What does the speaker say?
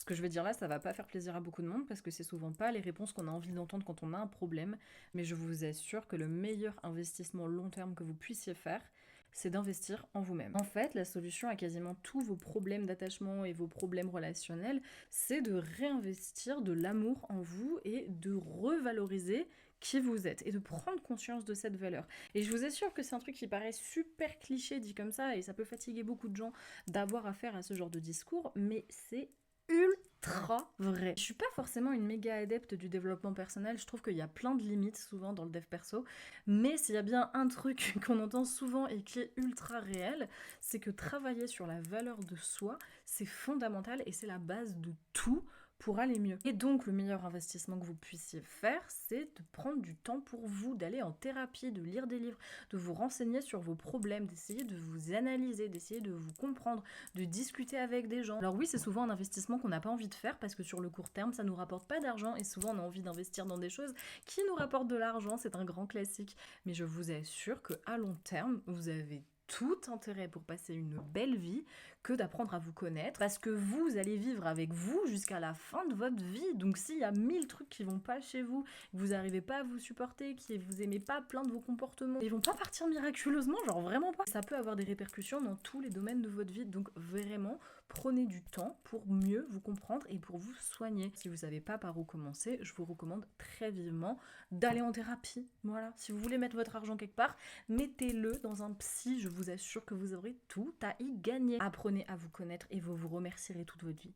Ce que je vais dire là, ça va pas faire plaisir à beaucoup de monde parce que c'est souvent pas les réponses qu'on a envie d'entendre quand on a un problème, mais je vous assure que le meilleur investissement long terme que vous puissiez faire, c'est d'investir en vous-même. En fait, la solution à quasiment tous vos problèmes d'attachement et vos problèmes relationnels, c'est de réinvestir de l'amour en vous et de revaloriser qui vous êtes et de prendre conscience de cette valeur. Et je vous assure que c'est un truc qui paraît super cliché dit comme ça et ça peut fatiguer beaucoup de gens d'avoir affaire à ce genre de discours, mais c'est ultra vrai. Je suis pas forcément une méga adepte du développement personnel, je trouve qu'il y a plein de limites souvent dans le dev perso, mais s'il y a bien un truc qu'on entend souvent et qui est ultra réel, c'est que travailler sur la valeur de soi, c'est fondamental et c'est la base de tout pour aller mieux. Et donc le meilleur investissement que vous puissiez faire, c'est de prendre du temps pour vous, d'aller en thérapie, de lire des livres, de vous renseigner sur vos problèmes, d'essayer de vous analyser, d'essayer de vous comprendre, de discuter avec des gens. Alors oui, c'est souvent un investissement qu'on n'a pas envie de faire parce que sur le court terme, ça nous rapporte pas d'argent et souvent on a envie d'investir dans des choses qui nous rapportent de l'argent, c'est un grand classique. Mais je vous assure que à long terme, vous avez tout intérêt pour passer une belle vie que d'apprendre à vous connaître parce que vous allez vivre avec vous jusqu'à la fin de votre vie. Donc s'il y a 1000 trucs qui vont pas chez vous, que vous n'arrivez pas à vous supporter, que vous aimez pas plein de vos comportements, ils vont pas partir miraculeusement, genre vraiment pas. Ça peut avoir des répercussions dans tous les domaines de votre vie, donc vraiment prenez du temps pour mieux vous comprendre et pour vous soigner. Si vous savez pas par où commencer, je vous recommande très vivement d'aller en thérapie. Voilà, si vous voulez mettre votre argent quelque part, mettez-le dans un psy, je vous assure que vous aurez tout à y gagner. Apprenez à vous connaître et vous vous remercierez toute votre vie.